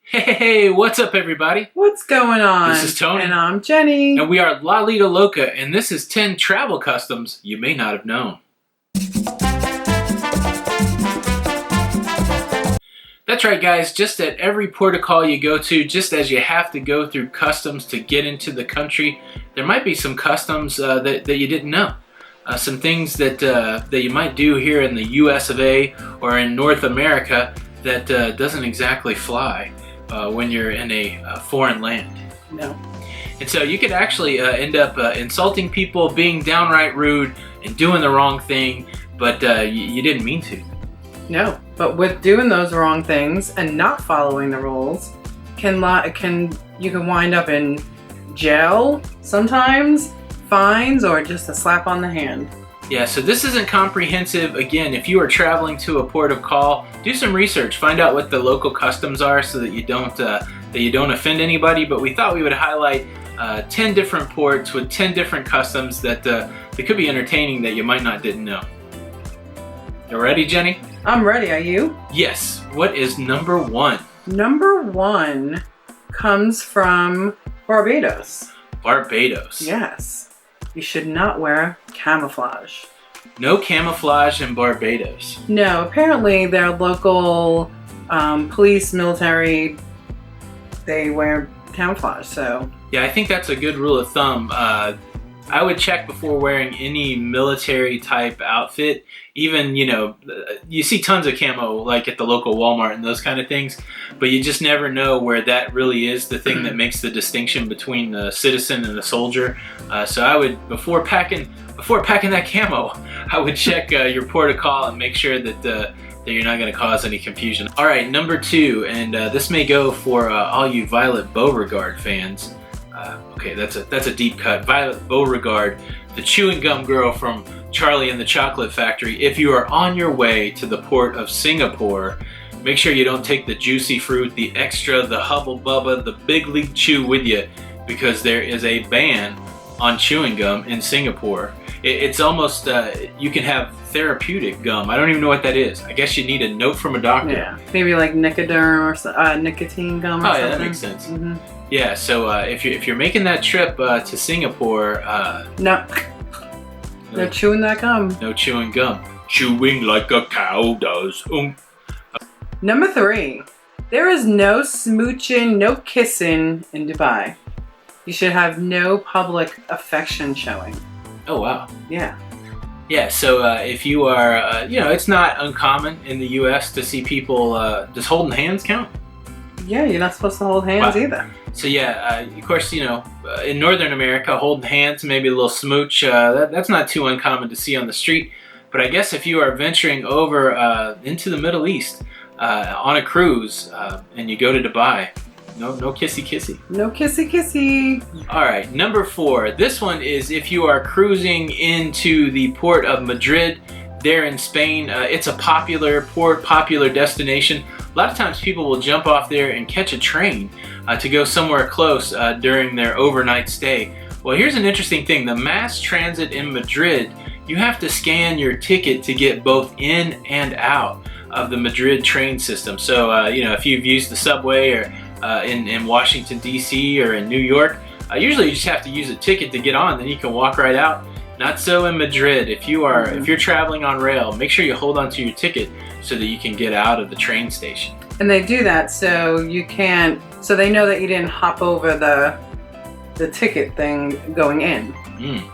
Hey, what's up everybody? What's going on? This is Tony. And I'm Jenny. And we are Lido Loca, and this is 10 travel customs you may not have known. That's right guys, just at every port of call you go to, just as you have to go through customs to get into the country, there might be some customs that you didn't know. Some things that you might do here in the US of A or in North America that doesn't exactly fly when you're in a foreign land. No. And so you could actually end up insulting people, being downright rude, and doing the wrong thing, but you didn't mean to. No, but with doing those wrong things and not following the rules, you can wind up in jail sometimes, fines, or just a slap on the hand. Yeah, so this isn't comprehensive. Again, if you are traveling to a port of call, do some research, find out what the local customs are so that you don't offend anybody. But we thought we would highlight 10 different ports with 10 different customs that could be entertaining that you might not didn't know. You ready, Jenny? I'm ready. Are you? Yes. What is number one? Number one comes from Barbados. Barbados. Yes. You should not wear camouflage. No camouflage in Barbados. No, apparently their local police, military, they wear camouflage, so. Yeah, I think that's a good rule of thumb. I would check before wearing any military type outfit. Even, you see tons of camo like at the local Walmart and those kind of things, but you just never know where that really is the thing that makes the distinction between the citizen and the soldier. So I would, before packing that camo, I would check your port of call and make sure that you're not going to cause any confusion. All right, number two, and this may go for all you Violet Beauregard fans. Okay, that's a deep cut. Violet Beauregard, the chewing gum girl from Charlie and the Chocolate Factory. If you are on your way to the port of Singapore, make sure you don't take the juicy fruit, the extra, the Hubba Bubba, the Big League Chew with you, because there is a ban on chewing gum in Singapore. It's almost, you can have therapeutic gum. I don't even know what that is. I guess you need a note from a doctor. Yeah, maybe like Nicoderm or nicotine gum or something. Yeah, that makes sense. Mm-hmm. Yeah, so if you're making that trip to Singapore, no chewing that gum. No chewing gum. Chewing like a cow does. Number three, there is no smooching, no kissing in Dubai. You should have no public affection showing. Oh wow. Yeah. Yeah, so if you are, it's not uncommon in the U.S. to see people, does holding hands count? Yeah, you're not supposed to hold hands either. So yeah, of course, in Northern America, holding hands, maybe a little smooch, that's not too uncommon to see on the street. But I guess if you are venturing over into the Middle East on a cruise and you go to Dubai, no kissy kissy. No kissy kissy. All right, number four. This one is if you are cruising into the port of Madrid there in Spain. It's a popular port, popular destination. A lot of times people will jump off there and catch a train to go somewhere close during their overnight stay. Well, here's an interesting thing. The mass transit in Madrid, you have to scan your ticket to get both in and out of the Madrid train system. So, if you've used the subway or in Washington, D.C. or in New York, usually you just have to use a ticket to get on, then you can walk right out. Not so in Madrid. If you're traveling on rail, make sure you hold on to your ticket so that you can get out of the train station. And they do that so they know that you didn't hop over the ticket thing going in.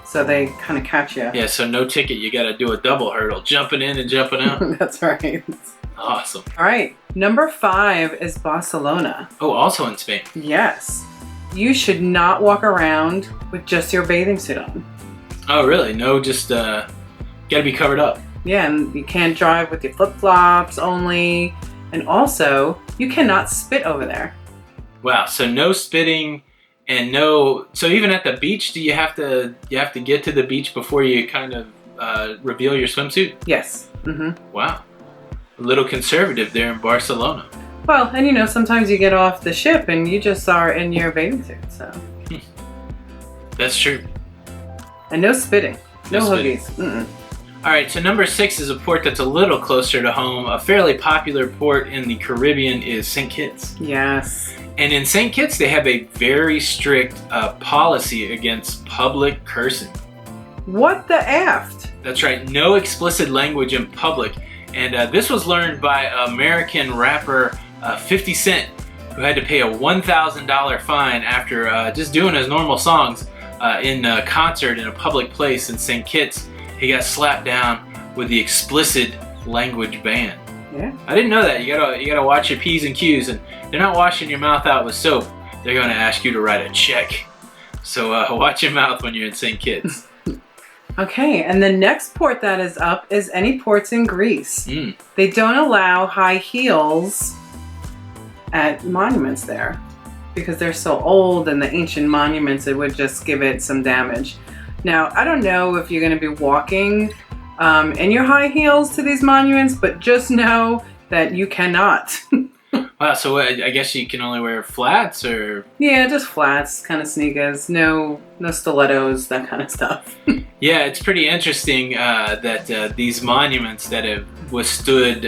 So they kind of catch you. Yeah, so no ticket, you got to do a double hurdle, jumping in and jumping out. That's right. Awesome. All right, number five is Barcelona. Oh, also in Spain. Yes. You should not walk around with just your bathing suit on. Oh, really? No, just got to be covered up. Yeah, and you can't drive with your flip-flops only. And also, you cannot spit over there. Wow, so no spitting and so even at the beach, do you have to get to the beach before you kind of reveal your swimsuit? Yes. Mm-hmm. Wow. A little conservative there in Barcelona. Well, and sometimes you get off the ship and you just are in your bathing suit, so. That's true. And no spitting. No spitting. huggies. Mm-mm. All right, so number 6 is a port that's a little closer to home. A fairly popular port in the Caribbean is St. Kitts. Yes. And in St. Kitts, they have a very strict policy against public cursing. What the F? That's right, no explicit language in public. And this was learned by American rapper 50 Cent, who had to pay a $1,000 fine after just doing his normal songs in a concert in a public place in St. Kitts. He got slapped down with the explicit language ban. Yeah. I didn't know that. You gotta watch your P's and Q's, and they're not washing your mouth out with soap. They're gonna ask you to write a check. So watch your mouth when you're in St. Kitts. Okay, and the next port that is up is any ports in Greece. They don't allow high heels at monuments there because they're so old, and the ancient monuments, it would just give it some damage. Now, I don't know if you're going to be walking in your high heels to these monuments, but just know that you cannot. Wow, so I guess you can only wear flats, or? Yeah, just flats, kind of sneakers, no stilettos, that kind of stuff. Yeah, it's pretty interesting that these monuments that have withstood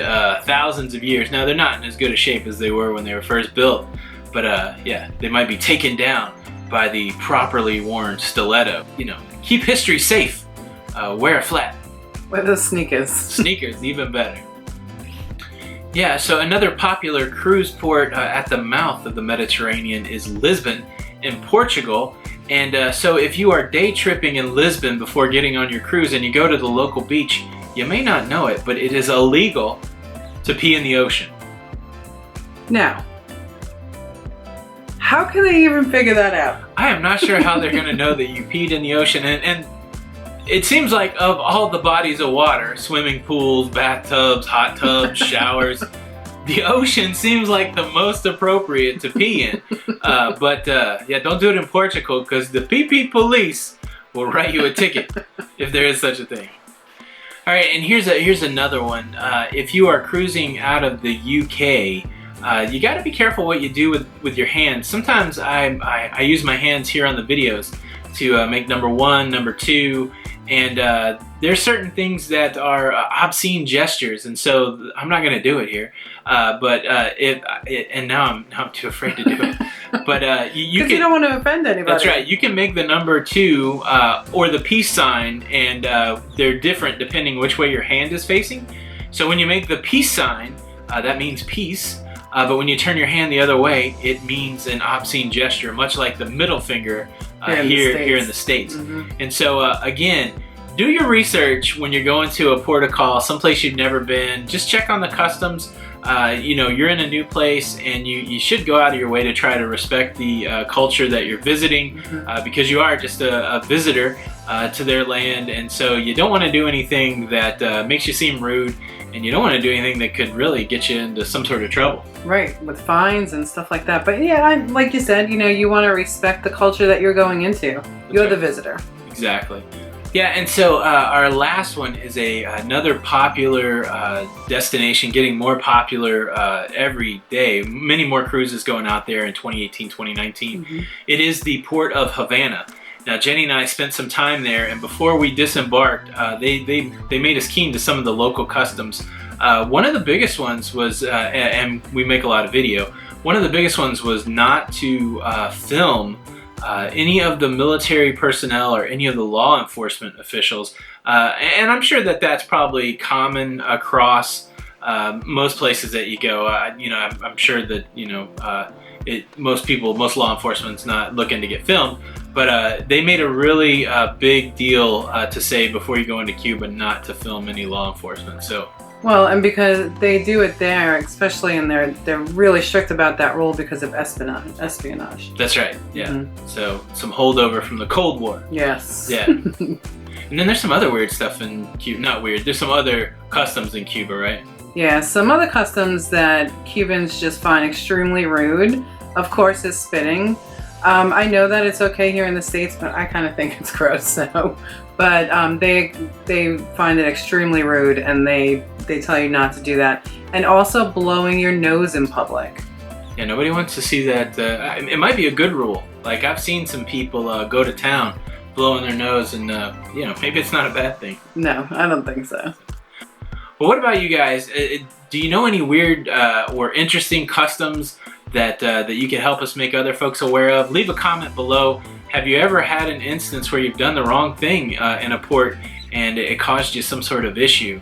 thousands of years, now they're not in as good a shape as they were when they were first built, but yeah, they might be taken down by the properly worn stiletto. You know, keep history safe. Wear a flat. Wear those sneakers. Sneakers, even better. Yeah, so another popular cruise port at the mouth of the Mediterranean is Lisbon in Portugal. And so if you are day tripping in Lisbon before getting on your cruise and you go to the local beach, you may not know it, but it is illegal to pee in the ocean. Now, how can they even figure that out? I am not sure how they're going to know that you peed in the ocean. And it seems like of all the bodies of water, swimming pools, bathtubs, hot tubs, showers, the ocean seems like the most appropriate to pee in. But yeah, don't do it in Portugal, because the pee-pee police will write you a ticket if there is such a thing. All right, and here's another one. If you are cruising out of the UK, you got to be careful what you do with your hands. Sometimes I use my hands here on the videos to make number 1, number 2, and there's certain things that are obscene gestures, and so I'm not going to do it here. And now I'm too afraid to do it. But you don't want to offend anybody. That's right. You can make the number 2 or the peace sign, and they're different depending which way your hand is facing. So when you make the peace sign, that means peace. But when you turn your hand the other way, it means an obscene gesture, much like the middle finger here in the States. Mm-hmm. And so, again, do your research when you're going to a port of call, someplace you've never been. Just check on the customs. You know, you're in a new place, and you should go out of your way to try to respect the culture that you're visiting, because you are just a visitor to their land. And so you don't want to do anything that makes you seem rude, and you don't want to do anything that could really get you into some sort of trouble. Right, with fines and stuff like that. But yeah, like you said, you know, you want to respect the culture that you're going into. You're the visitor. Exactly. Yeah, and so our last one is another popular destination, getting more popular every day. Many more cruises going out there in 2018, 2019. Mm-hmm. It is the port of Havana. Now, Jenny and I spent some time there, and before we disembarked, they made us keen to some of the local customs. One of the biggest ones was, and we make a lot of video, one of the biggest ones was not to film any of the military personnel or any of the law enforcement officials. And I'm sure that that's probably common across most places that you go. You know, I'm sure that, you know, most law enforcement's not looking to get filmed. But they made a really big deal to say before you go into Cuba not to film any law enforcement. So. Well, and because they do it there, especially in they're really strict about that rule because of espionage. That's right. Yeah. Mm-hmm. So some holdover from the Cold War. Yes. Yeah. And then there's some other weird stuff in Cuba. Not weird. There's some other customs in Cuba, right? Yeah. Some other customs that Cubans just find extremely rude, of course, is spitting. I know that it's okay here in the States, but I kind of think it's gross. So, but they find it extremely rude, and they tell you not to do that. And also blowing your nose in public. Yeah, nobody wants to see that. It might be a good rule. Like, I've seen some people go to town blowing their nose, and you know, maybe it's not a bad thing. No, I don't think so. Well, what about you guys? Do you know any weird or interesting customs that you can help us make other folks aware of? Leave a comment below. Have you ever had an instance where you've done the wrong thing in a port and it caused you some sort of issue?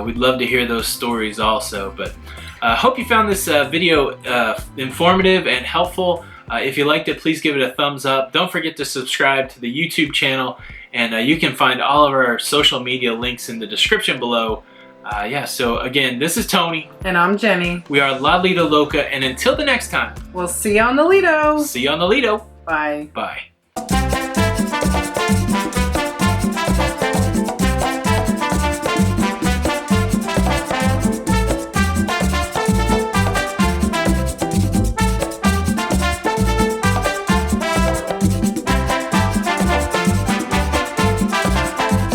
We'd love to hear those stories also. But hope you found this video informative and helpful. If you liked it, please give it a thumbs up. Don't forget to subscribe to the YouTube channel, and you can find all of our social media links in the description below. Yeah, so again, this is Tony. And I'm Jenny. We are Lido Loca, and until the next time, We'll see you on the Lido. see you on the Lido. Bye. Bye.